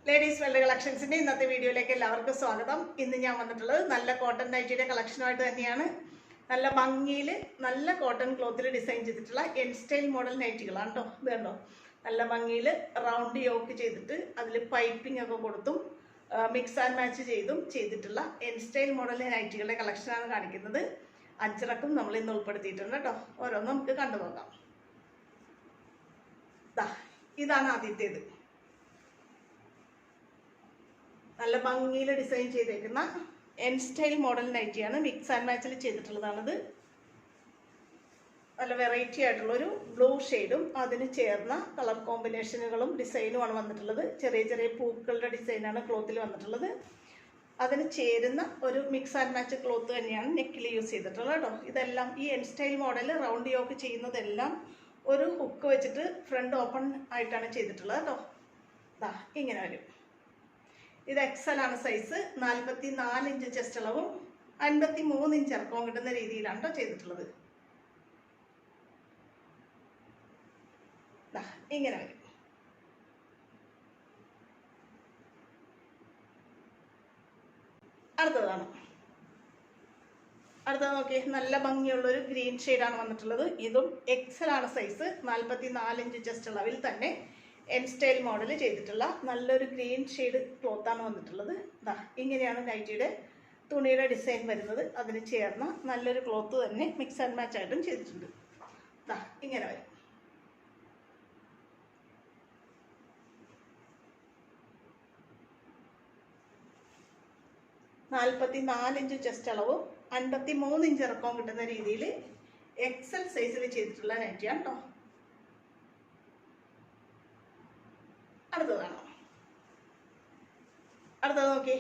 Ladies weld കളക്ഷൻസിന്റെ ഇന്നത്തെ വീഡിയോയിലേക്ക് എല്ലാവർക്കും സ്വാഗതം. ഇന്ന് ഞാൻ വന്നിട്ടുള്ളത് നല്ല കോട്ടൺ നൈറ്റിയുടെ കളക്ഷനുമായിട്ട് തന്നെയാണ്. നല്ല ഭംഗിയിൽ നല്ല കോട്ടൺ ക്ലോത്തിൽ ഡിസൈൻ ചെയ്തിട്ടുള്ള എൻ സ്റ്റൈൽ മോഡൽ നൈറ്റികളാണ് കേട്ടോ. ഇത് കണ്ടോ, നല്ല ഭംഗിയിൽ റൗണ്ട് യോക്ക് ചെയ്തിട്ട് അതിൽ പൈപ്പിംഗ് ഒക്കെ കൊടുത്തും മിക്സ് ആൻഡ് മാച്ച് ചെയ്തും ചെയ്തിട്ടുള്ള എൻ സ്റ്റൈൽ മോഡൽ നൈറ്റികളുടെ കളക്ഷനാണ് കാണിക്കുന്നത്. അഞ്ചിറക്കും നമ്മൾ ഇന്ന് ഉൾപ്പെടുത്തിയിട്ടുണ്ട് കേട്ടോ. ഓരോന്നും നമുക്ക് കണ്ടു നോക്കാം. ഇതാണ് ആദ്യത്തേത്. നല്ല ഭംഗിയിൽ ഡിസൈൻ ചെയ്തേക്കുന്ന എൻ സ്റ്റൈൽ മോഡൽ നൈറ്റിയാണ്. മിക്സ് ആൻഡ് മാച്ചിൽ ചെയ്തിട്ടുള്ളതാണിത്. നല്ല വെറൈറ്റി ആയിട്ടുള്ളൊരു ബ്ലൂ ഷെയ്ഡും അതിന് ചേർന്ന കളർ കോമ്പിനേഷനുകളും ഡിസൈനുമാണ് വന്നിട്ടുള്ളത്. ചെറിയ ചെറിയ പൂക്കളുടെ ഡിസൈനാണ് ക്ലോത്തിൽ വന്നിട്ടുള്ളത്. അതിന് ചേരുന്ന ഒരു മിക്സ് ആൻഡ് മാച്ച് ക്ലോത്ത് തന്നെയാണ് നെക്കിൽ യൂസ് ചെയ്തിട്ടുള്ളത് കേട്ടോ. ഇതെല്ലാം ഈ എൻ സ്റ്റൈൽ മോഡൽ റൗണ്ട് യോക്ക് ചെയ്യുന്നതെല്ലാം ഒരു ഹുക്ക് വെച്ചിട്ട് ഫ്രണ്ട് ഓപ്പൺ ആയിട്ടാണ് ചെയ്തിട്ടുള്ളത് കേട്ടോ. ഇങ്ങനെ വരും. ഇത് എക്സൽ ആണ് സൈസ്. 44 ഇഞ്ച് ചെസ്റ്റ് അളവും 53 ഇഞ്ച് ഇറക്കവും കിട്ടുന്ന രീതിയിലാണ് കേട്ടോ ചെയ്തിട്ടുള്ളത്. ഇങ്ങനെ വരും. അടുത്തത് നോക്കി, നല്ല ഭംഗിയുള്ളൊരു ഗ്രീൻ ഷെയ്ഡാണ് വന്നിട്ടുള്ളത്. ഇതും എക്സൽ ആണ് സൈസ്. 44 ഇഞ്ച് ചെസ്റ്റ് അളവിൽ തന്നെ എൻ സ്റ്റൈൽ മോഡൽ ചെയ്തിട്ടുള്ള നല്ലൊരു ഗ്രീൻ ഷെയ്ഡ് ക്ലോത്താണ് വന്നിട്ടുള്ളത്. ഇങ്ങനെയാണ് നൈറ്റിയുടെ തുണിയുടെ ഡിസൈൻ വരുന്നത്. അതിന് ചേർന്ന നല്ലൊരു ക്ലോത്ത് തന്നെ മിക്സ് ആൻഡ് മാച്ച് ആയിട്ടും ചെയ്തിട്ടുണ്ട്. ഇങ്ങനെ വരും. നാൽപ്പത്തിനാല് ഇഞ്ച് ചെസ്റ്റ് അളവും 53 ഇഞ്ച് ഇറക്കവും കിട്ടുന്ന രീതിയിൽ എക്സൽ സൈസിൽ ചെയ്തിട്ടുള്ള നൈറ്റിയാണ് കേട്ടോ. അടുത്തത് നോക്കി,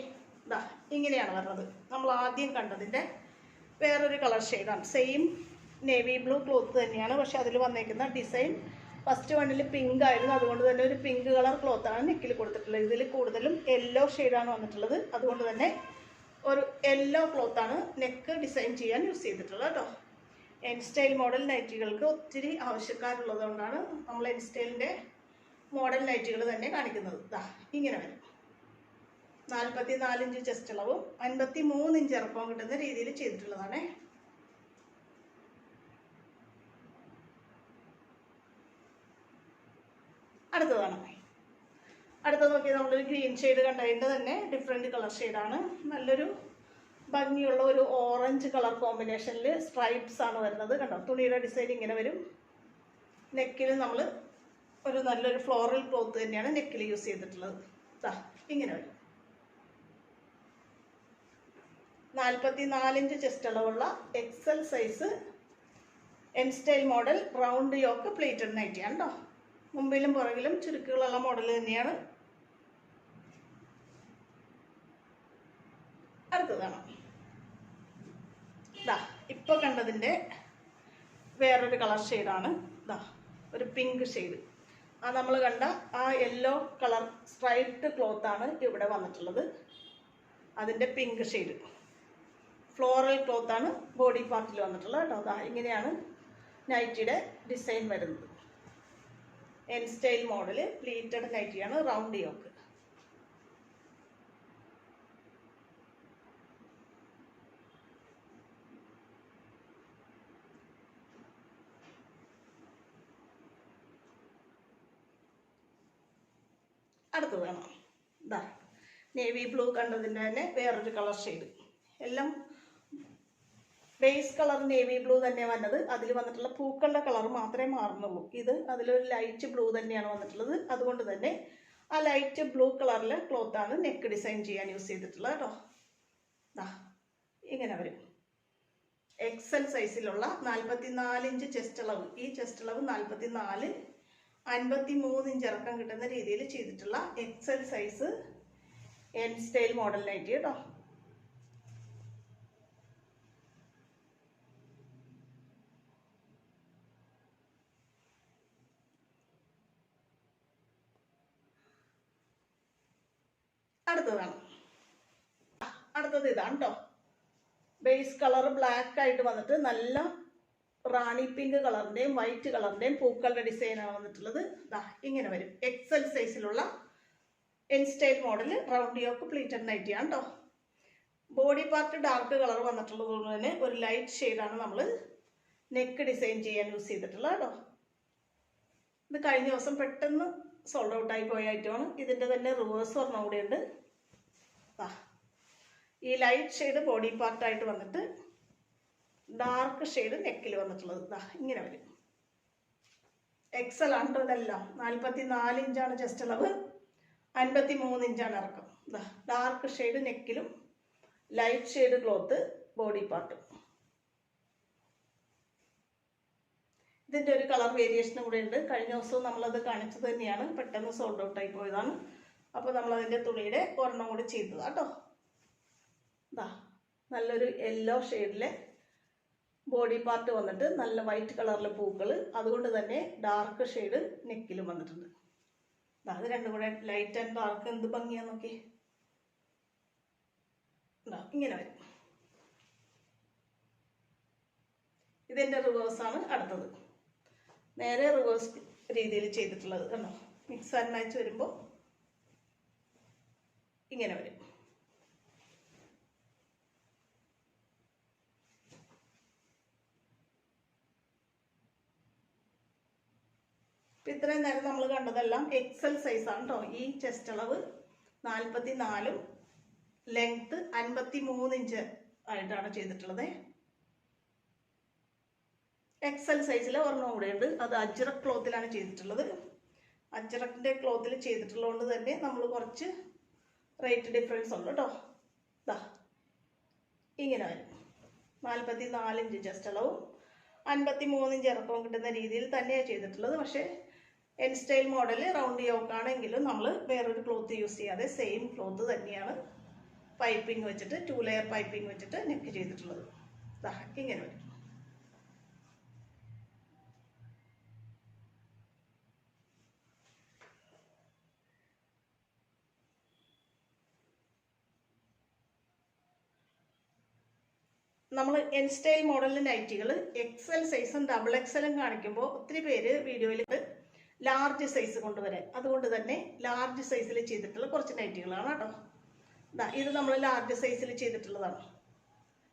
ഇങ്ങനെയാണ് വരുന്നത്. നമ്മൾ ആദ്യം കണ്ടതിൻ്റെ വേറൊരു കളർ ഷെയ്ഡാണ്. സെയിം നേവി ബ്ലൂ ക്ലോത്ത് തന്നെയാണ്. പക്ഷെ അതിൽ വന്നേക്കുന്ന ഡിസൈൻ ഫസ്റ്റ് വണ്ണിൽ പിങ്ക് ആയിരുന്നു. അതുകൊണ്ട് തന്നെ ഒരു പിങ്ക് കളർ ക്ലോത്താണ് നെക്കിൽ കൊടുത്തിട്ടുള്ളത്. ഇതിൽ കൂടുതലും യെല്ലോ ഷെയ്ഡാണ് വന്നിട്ടുള്ളത്. അതുകൊണ്ട് തന്നെ ഒരു യെല്ലോ ക്ലോത്താണ് നെക്ക് ഡിസൈൻ ചെയ്യാൻ യൂസ് ചെയ്തിട്ടുള്ളത് കേട്ടോ. എൻ സ്റ്റൈൽ മോഡൽ നൈറ്റികൾക്ക് ഒത്തിരി ആവശ്യക്കാരുള്ളത് കൊണ്ടാണ് നമ്മൾ എൻ സ്റ്റൈലിൻ്റെ മോഡൽ നൈറ്റുകൾ തന്നെ കാണിക്കുന്നത്. ഇങ്ങനെ വരും. 44 ഇഞ്ച് ചെസ്റ്റ് അളവും 53 ഇഞ്ച് ഇറക്കവും കിട്ടുന്ന രീതിയിൽ ചെയ്തിട്ടുള്ളതാണ്. അടുത്തത് നോക്കി, നമ്മളൊരു ഗ്രീൻ ഷെയ്ഡ് കണ്ടതിൻ്റെ തന്നെ ഡിഫറെൻറ്റ് കളർ ഷെയ്ഡാണ്. നല്ലൊരു ഭംഗിയുള്ള ഒരു ഓറഞ്ച് കളർ കോമ്പിനേഷനിൽ സ്ട്രൈപ്സ് ആണ് വരുന്നത് കണ്ടോ. തുണിയുടെ ഡിസൈൻ ഇങ്ങനെ വരും. നെക്കിൽ നമ്മൾ ഒരു നല്ലൊരു ഫ്ലോറൽ ക്ലോത്ത് തന്നെയാണ് നെക്കിൽ യൂസ് ചെയ്തിട്ടുള്ളത്. ഇങ്ങനെ വരും. 44 ഇഞ്ച് ചെസ്റ്റ് അളവുള്ള XL size N style model round yoke pleated നൈറ്റിയാണ് കേട്ടോ. മുമ്പിലും പുറകിലും ചുരുക്കുകളുള്ള മോഡൽ തന്നെയാണ്. അടുത്തതാണ് ഇപ്പോൾ കണ്ടതിൻ്റെ വേറൊരു കളർ ഷെയ്ഡാണ്. ഒരു പിങ്ക് ഷെയ്ഡ്. നമ്മൾ കണ്ട ആ യെല്ലോ കളർ സ്ട്രൈപ്ഡ് ക്ലോത്താണ് ഇവിടെ വന്നിട്ടുള്ളത്. അതിൻ്റെ പിങ്ക് ഷെയ്ഡ് ഫ്ലോറൽ ക്ലോത്താണ് ബോഡി പാർട്ടിൽ വന്നിട്ടുള്ളത് കേട്ടോ. ഇങ്ങനെയാണ് നൈറ്റിയുടെ ഡിസൈൻ വരുന്നത്. എൻ സ്റ്റൈൽ മോഡൽ പ്ലീറ്റഡ് നൈറ്റിയാണ്, റൗണ്ട് യോക്ക്. അടുത്തതാണ് നേവി ബ്ലൂ കണ്ടതിൻ്റെ തന്നെ വേറൊരു കളർ ഷെയ്ഡ്. എല്ലാം ബേസ് കളർ നേവി ബ്ലൂ തന്നെ വന്നത്. അതിൽ വന്നിട്ടുള്ള പൂക്കളുടെ കളർ മാത്രമേ മാറുന്നുള്ളൂ. ഇത് അതിലൊരു ലൈറ്റ് ബ്ലൂ തന്നെയാണ് വന്നിട്ടുള്ളത്. അതുകൊണ്ട് തന്നെ ആ ലൈറ്റ് ബ്ലൂ കളറിലെ ക്ലോത്താണ് നെക്ക് ഡിസൈൻ ചെയ്യാൻ യൂസ് ചെയ്തിട്ടുള്ളത് കേട്ടോ. ഇങ്ങനെ വരും. എക്സൽ സൈസിലുള്ള 44 ഇഞ്ച് ചെസ്റ്റ് അളവ്. ഈ ചെസ്റ്റ് അളവ് 44, 53 ഇഞ്ച് ഇറക്കം കിട്ടുന്ന രീതിയിൽ ചെയ്തിട്ടുള്ള Excel size N style model nightie കേട്ടോ. അടുത്തത് ഇതാണ് കേട്ടോ. ബേസ് കളർ ബ്ലാക്ക് ആയിട്ട് വന്നിട്ട് നല്ല റാണി പിങ്ക് കളറിന്റെയും വൈറ്റ് കളറിന്റെയും പൂക്കളുടെ ഡിസൈനാണ് വന്നിട്ടുള്ളത്. ഇങ്ങനെ വരും. എക്സൽ സൈസിലുള്ള N style model round yoke pleated നൈറ്റിയാണ് കേട്ടോ. ബോഡി പാർട്ട് ഡാർക്ക് കളർ വന്നിട്ടുള്ളത് കൊണ്ട് തന്നെ ഒരു ലൈറ്റ് ഷെയ്ഡാണ് നമ്മൾ നെക്ക് ഡിസൈൻ ചെയ്യാൻ യൂസ് ചെയ്തിട്ടുള്ളത് കേട്ടോ. ഇത് കഴിഞ്ഞ ദിവസം പെട്ടെന്ന് സോൾഡ് ഔട്ടായി പോയ ഐറ്റമാണ്. ഇതിൻ്റെ തന്നെ റിവേഴ്സ് ഒരെണ്ണം കൂടെ ഉണ്ട്. ഈ ലൈറ്റ് ഷെയ്ഡ് ബോഡി പാർട്ടായിട്ട് വന്നിട്ട് ഡാർക്ക് ഷെയ്ഡ് നെക്കിൽ വന്നിട്ടുള്ളത് ഇങ്ങനെ വരും. എക്സൽ ആണ് കേട്ടോ ഇതെല്ലാം. 44 ഇഞ്ചാണ് ചെസ്റ്റ് അളവ്, 53 ഇഞ്ചാണ് ഇറക്കം. ഡാർക്ക് ഷെയ്ഡ് നെക്കിലും ലൈറ്റ് ഷെയ്ഡ് ക്ലോത്ത് ബോഡി പാർട്ടും. ഇതിൻ്റെ ഒരു കളർ വേരിയേഷനും കൂടെ ഉണ്ട്. കഴിഞ്ഞ ദിവസവും നമ്മളത് കാണിച്ചത് തന്നെയാണ്, പെട്ടെന്ന് സോൾഡ് ഔട്ടായി പോയതാണ്. അപ്പോൾ നമ്മളതിൻ്റെ തുണിയുടെ ഒരെണ്ണം കൂടി ചെയ്തതാണ് കേട്ടോ. നല്ലൊരു യെല്ലോ ഷെയ്ഡിലെ ബോഡി പാർട്ട് വന്നിട്ട് നല്ല വൈറ്റ് കളറിലെ പൂക്കൾ, അതുകൊണ്ട് തന്നെ ഡാർക്ക് ഷെയ്ഡ് നെക്കിലും വന്നിട്ടുണ്ട്. അത് രണ്ടും കൂടെ ലൈറ്റ് ആൻഡ് ഡാർക്ക് എന്ത് ഭംഗിയാന്ന് നോക്കി. ഇങ്ങനെ വരും. ഇതിൻ്റെ റിവേഴ്സാണ് അടുത്തത്. നേരെ റിവേഴ്സ് രീതിയിൽ ചെയ്തിട്ടുള്ളത് കണ്ടോ. മിക്സ് ആൻഡ് മാച്ച് വരുമ്പോൾ ഇങ്ങനെ വരും. ഇത്രയും നേരം നമ്മൾ കണ്ടതെല്ലാം എക്സൽ സൈസാണ് കേട്ടോ. ഈ ചെസ്റ്റ് അളവ് 44, ലെങ്ത് 53 ഇഞ്ച് ആയിട്ടാണ് ചെയ്തിട്ടുള്ളത്. എക്സൽ സൈസിൽ ഒരെണ്ണം കൂടെ ഉണ്ട്. അത് അജ്രക് ക്ലോത്തിലാണ് ചെയ്തിട്ടുള്ളത്. അജ്രക്കിൻ്റെ ക്ലോത്തിൽ ചെയ്തിട്ടുള്ളതുകൊണ്ട് തന്നെ നമ്മൾ കുറച്ച് റേറ്റ് ഡിഫറൻസ് ഉണ്ട് കേട്ടോ. ഇങ്ങനെ വരും. 44 ഇഞ്ച് ചെസ്റ്റ് അളവും 53 ഇഞ്ച് ഇറക്കവും കിട്ടുന്ന രീതിയിൽ തന്നെയാണ് ചെയ്തിട്ടുള്ളത്. പക്ഷേ എൻ സ്റ്റൈൽ മോഡൽ റൗണ്ട് യോക്കാണെങ്കിലും നമ്മൾ വേറൊരു ക്ലോത്ത് യൂസ് ചെയ്യാതെ സെയിം ക്ലോത്ത് തന്നെയാണ് പൈപ്പിംഗ് വെച്ചിട്ട് 2 ലെയർ പൈപ്പിംഗ് വെച്ചിട്ട് നെക്ക് ചെയ്തിട്ടുള്ളത്. ഇങ്ങനെ വരും. നമ്മൾ എൻ സ്റ്റൈൽ മോഡലിൽ നൈറ്റികൾ എക്സൽ സൈസും ഡബിൾ എക്സലും കാണിക്കുമ്പോൾ ഒത്തിരി പേര് വീഡിയോയിൽ ലാർജ് സൈസ് കൊണ്ടുവരാൻ, അതുകൊണ്ട് തന്നെ ലാർജ് സൈസിൽ ചെയ്തിട്ടുള്ള കുറച്ച് നൈറ്റികളാണ് കേട്ടോ. ഇത് നമ്മൾ ലാർജ് സൈസിൽ ചെയ്തിട്ടുള്ളതാണ്.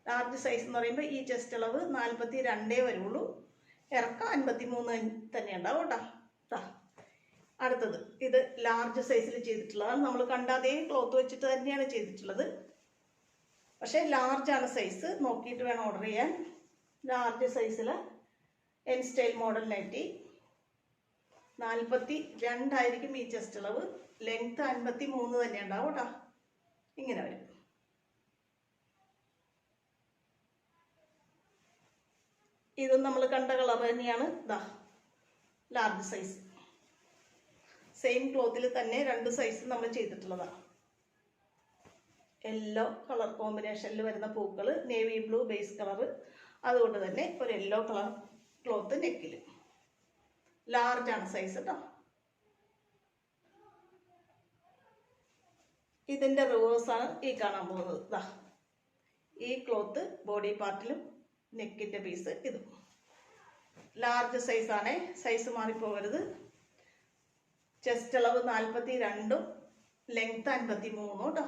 ലാർജ് സൈസ് എന്ന് പറയുമ്പോൾ ഈ ചെസ്റ്റ് അളവ് 42 വരുള്ളൂ, ഇറക്കം 53 തന്നെ ഉണ്ടാവും കേട്ടോ. അടുത്തത് ഇത് ലാർജ് സൈസിൽ ചെയ്തിട്ടുള്ളതാണ്. നമ്മൾ കണ്ട അതേ ക്ലോത്ത് വെച്ചിട്ട് തന്നെയാണ് ചെയ്തിട്ടുള്ളത്. പക്ഷേ ലാർജാണ് സൈസ്, നോക്കിയിട്ട് വേണം ഓർഡർ ചെയ്യാൻ. ലാർജ് സൈസിൽ എൻ സ്റ്റൈൽ മോഡൽ നൈറ്റി 42 ആയിരിക്കും ഈ ചെസ്റ്റ് അളവ്, ലെങ്ത് 53 തന്നെ ഉണ്ടാവും കേട്ടോ. ഇങ്ങനെ വരും. ഇതും നമ്മൾ കണ്ട കളർ തന്നെയാണ്. ലാർജ് സൈസ് സെയിം ക്ലോത്തിൽ തന്നെ 2 സൈസ് നമ്മൾ ചെയ്തിട്ടുള്ളതാണ്. യെല്ലോ കളർ കോമ്പിനേഷനിൽ വരുന്ന പൂക്കൾ, നേവി ബ്ലൂ ബേസ് കളർ, അതുകൊണ്ട് തന്നെ ഒരു യെല്ലോ കളർ ക്ലോത്ത് നെക്കിൽ. ലാർജാണ് സൈസ് കേട്ടോ. ഇതിൻ്റെ റിവേഴ്സാണ് ഈ കാണാൻ പോകുന്നത്. ഈ ക്ലോത്ത് ബോഡി പാർട്ടിലും നെക്കിൻ്റെ പീസ് ഇതും ലാർജ് സൈസാണേ, സൈസ് മാറിപ്പോകരുത്. ചെസ്റ്റ് അളവ് 42, ലെങ്ത് 53 കേട്ടോ.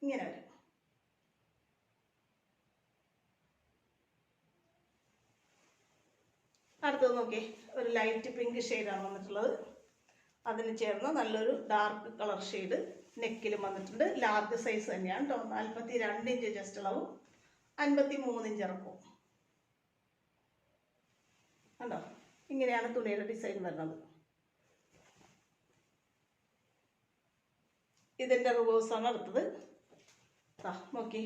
ഇങ്ങനെ വരും. അടുത്തത് നോക്കി, ഒരു ലൈറ്റ് പിങ്ക് ഷെയ്ഡാണ് വന്നിട്ടുള്ളത്. അതിന് ചേർന്ന് നല്ലൊരു ഡാർക്ക് കളർ ഷെയ്ഡ് നെക്കിലും വന്നിട്ടുണ്ട്. ലാർജ് സൈസ് തന്നെയാണ് കേട്ടോ. 42 ഇഞ്ച് ചെസ്റ്റ് അളവും 53 ഇഞ്ച് ഇറക്കവും കണ്ടോ. ഇങ്ങനെയാണ് തുണിയുടെ ഡിസൈൻ വരുന്നത്. ഇതിൻ്റെ റിവേഴ്സാണ് അടുത്തത്. നോക്കി,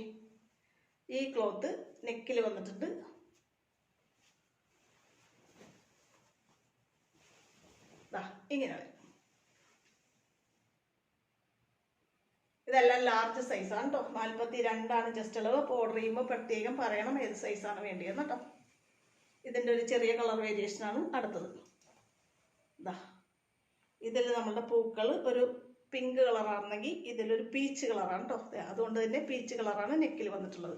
ഈ ക്ലോത്ത് നെക്കിൽ വന്നിട്ടുണ്ട്. ഇങ്ങനെ വരും. ഇതെല്ലാം ലാർജ് സൈസാണ് കേട്ടോ. 42 ചെസ്റ്റ് അളവ്. അപ്പോൾ ഓർഡർ ചെയ്യുമ്പോൾ പ്രത്യേകം പറയണം ഏത് സൈസാണ് വേണ്ടിയെന്ന് കേട്ടോ. ഇതിൻ്റെ ഒരു ചെറിയ കളർ വേരിയേഷനാണ് അടുത്തത്. ഇതിൽ നമ്മളുടെ പൂക്കൾ ഒരു പിങ്ക് കളറാണെങ്കിൽ ഇതിലൊരു പീച്ച് കളറാണ് കേട്ടോ. അതുകൊണ്ട് തന്നെ പീച്ച് കളറാണ് നെക്കിൽ വന്നിട്ടുള്ളത്.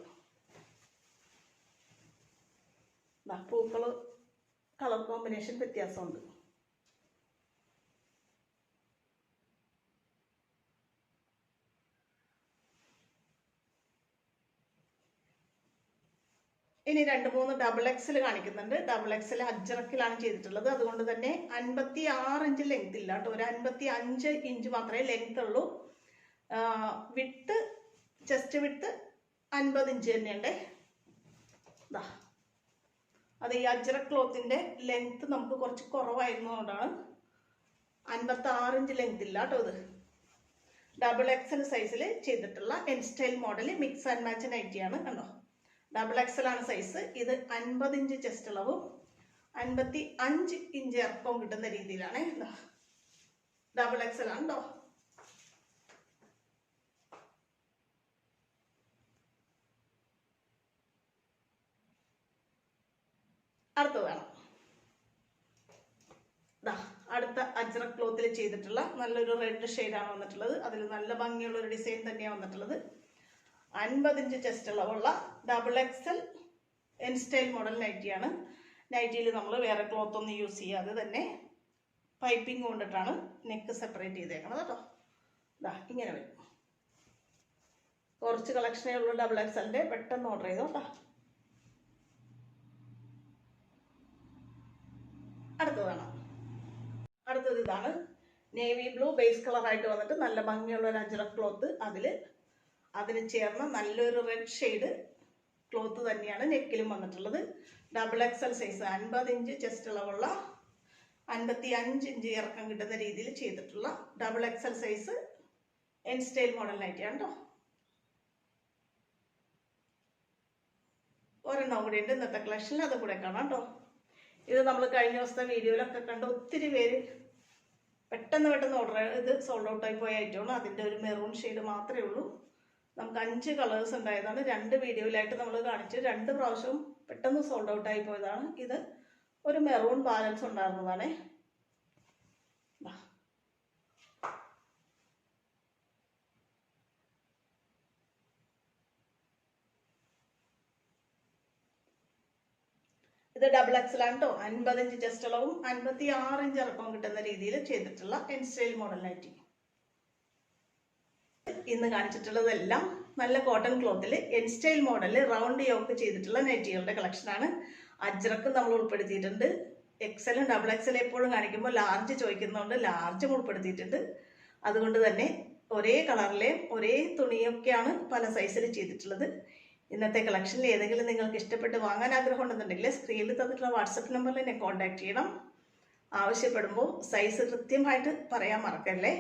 പൂക്കൾ കളർ കോമ്പിനേഷൻ വ്യത്യാസമുണ്ട്. ഇനി 2-3 ഡബിൾ എക്സൽ കാണിക്കുന്നുണ്ട്. ഡബിൾ എക്സൽ അജ്രക്കിലാണ് ചെയ്തിട്ടുള്ളത്. അതുകൊണ്ട് തന്നെ 56 ഇഞ്ച് ലെങ്ത് ഇല്ല കേട്ടോ, ഒരു 55 ഇഞ്ച് മാത്രമേ ലെങ്ത് ഉള്ളൂ. വിട്ട് ചെസ്റ്റ് വിട്ട് 50 ഇഞ്ച് തന്നെയുണ്ട്. അത് ഈ അജ്രക് ക്ലോത്തിന്റെ ലെങ്ത് നമുക്ക് കുറച്ച് കുറവായിരുന്നതുകൊണ്ടാണ് 56 ഇഞ്ച് ലെങ്ത് ഇല്ല കേട്ടോ. ഇത് ഡബിൾ എക്സൽ സൈസിൽ ചെയ്തിട്ടുള്ള N style model mix and match നൈറ്റിയാണ് കണ്ടോ. ഡബിൾ എക്സൽ ആണ് സൈസ്. ഇത് 50 ഇഞ്ച് ചെസ്റ്റ് അളവും 55 ഇഞ്ച് ഇറക്കവും കിട്ടുന്ന രീതിയിലാണ്. ഡബിൾ എക്സൽ ആണ് കേട്ടോ. അടുത്തതാണ് അടുത്ത അജ്രക് ക്ലോത്തിൽ ചെയ്തിട്ടുള്ള നല്ലൊരു റെഡ് ഷെയ്ഡാണ് വന്നിട്ടുള്ളത്. അതിൽ നല്ല ഭംഗിയുള്ള ഒരു ഡിസൈൻ തന്നെയാണ് വന്നിട്ടുള്ളത്. 50 ഇഞ്ച് ചെസ്റ്റ് അളവുള്ള double XL N style model നൈറ്റിയാണ്. നൈറ്റിയിൽ നമ്മൾ വേറെ ക്ലോത്ത് ഒന്നും യൂസ് ചെയ്യാതെ തന്നെ പൈപ്പിംഗ് കൊണ്ടിട്ടാണ് നെക്ക് സെപ്പറേറ്റ് ചെയ്തേക്കുന്നത് കേട്ടോ. ഇങ്ങനെ വരും. കുറച്ച് കളക്ഷനേ ഉള്ളൂ ഡബിൾ എക്സലിൻ്റെ. പെട്ടെന്ന് ഓർഡർ ചെയ്തോ കേട്ടോ. അടുത്തത് ഇതാണ്. നേവി ബ്ലൂ ബേസ് കളറായിട്ട് വന്നിട്ട് നല്ല ഭംഗിയുള്ള ഒരു അജ്രക് ക്ലോത്ത്. അതിന് ചേർന്ന നല്ലൊരു റെഡ് ഷെയ്ഡ് ക്ലോത്ത് തന്നെയാണ് നെക്കിലും വന്നിട്ടുള്ളത്. Double XL size 50 inch chest അളവുള്ള 55 ഇഞ്ച് ഇറക്കം കിട്ടുന്ന രീതിയിൽ ചെയ്തിട്ടുള്ള double XL size N style model നൈറ്റിയാണ് കേട്ടോ. ഒരെണ്ണം കൂടി ഉണ്ട് ഇന്നത്തെ കളക്ഷനിൽ, അതും കൂടെ കാണാം കേട്ടോ. ഇത് നമ്മൾ കഴിഞ്ഞ ദിവസത്തെ വീഡിയോയിലൊക്കെ കണ്ട് ഒത്തിരി പേര് പെട്ടെന്ന് ഓർഡർ ഇത് സോൾഡ് ഔട്ട് ആയി പോയ ഐറ്റമാണ്. അതിൻ്റെ ഒരു മെറൂൺ ഷെയ്ഡ് മാത്രമേ ഉള്ളൂ. നമുക്ക് 5 കളേഴ്സ് ഉണ്ടായതാണ്. 2 വീഡിയോയിലായിട്ട് നമ്മൾ കാണിച്ച് 2 പ്രാവശ്യവും പെട്ടെന്ന് സോൾഡ് ഔട്ട് ആയി പോയതാണ്. ഇത് ഒരു മെറൂൺ ബാലൻസ് ഉണ്ടായിരുന്നതാണ്. ഇത് ഡബിൾ എക്സൽ ആണ് കേട്ടോ. 50 ഇഞ്ച് ചെസ്റ്റ് അളവും 56 ഇഞ്ച് ഇറക്കവും കിട്ടുന്ന രീതിയിൽ ചെയ്തിട്ടുള്ള എൻ സ്റ്റൈൽ മോഡൽ നൈറ്റി. ഇന്ന് കാണിച്ചിട്ടുള്ളതെല്ലാം നല്ല കോട്ടൺ ക്ലോത്തിൽ എൻ സ്റ്റൈൽ മോഡലിൽ റൗണ്ട് യോക്ക് ചെയ്തിട്ടുള്ള നൈറ്റികളുടെ കളക്ഷനാണ്. അജ്രക്ക് നമ്മൾ ഉൾപ്പെടുത്തിയിട്ടുണ്ട്. എക്സലും ഡബിൾ എക്സൽ എപ്പോഴും കാണിക്കുമ്പോൾ ലാർജ് ചോദിക്കുന്നതുകൊണ്ട് ലാർജും ഉൾപ്പെടുത്തിയിട്ടുണ്ട്. അതുകൊണ്ട് തന്നെ ഒരേ കളറിലെയും ഒരേ തുണിയൊക്കെയാണ് പല സൈസിൽ ചെയ്തിട്ടുള്ളത്. ഇന്നത്തെ കളക്ഷനിൽ ഏതെങ്കിലും നിങ്ങൾക്ക് ഇഷ്ടപ്പെട്ട് വാങ്ങാൻ ആഗ്രഹം ഉണ്ടെന്നുണ്ടെങ്കിൽ സ്ക്രീനിൽ തന്നിട്ടുള്ള വാട്സപ്പ് നമ്പറിൽ എന്നെ കോൺടാക്ട് ചെയ്യണം. ആവശ്യപ്പെടുമ്പോൾ സൈസ് കൃത്യമായിട്ട് പറയാൻ മറക്കല്ലേ.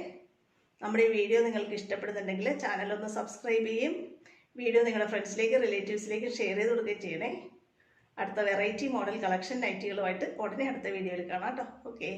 നമ്മുടെ ഈ വീഡിയോ നിങ്ങൾക്ക് ഇഷ്ടപ്പെടുന്നുണ്ടെങ്കിൽ ചാനലൊന്ന് സബ്സ്ക്രൈബ് ചെയ്യും. വീഡിയോ നിങ്ങളുടെ ഫ്രണ്ട്സിലേക്ക് റിലേറ്റീവ്സിലേക്ക് ഷെയർ ചെയ്ത് കൊടുക്കുകയും ചെയ്യണേ. അടുത്ത വെറൈറ്റി മോഡൽ കളക്ഷൻ നൈറ്റികളുമായിട്ട് ഉടനെ അടുത്ത വീഡിയോയിൽ കാണാം കേട്ടോ. ഓക്കെ.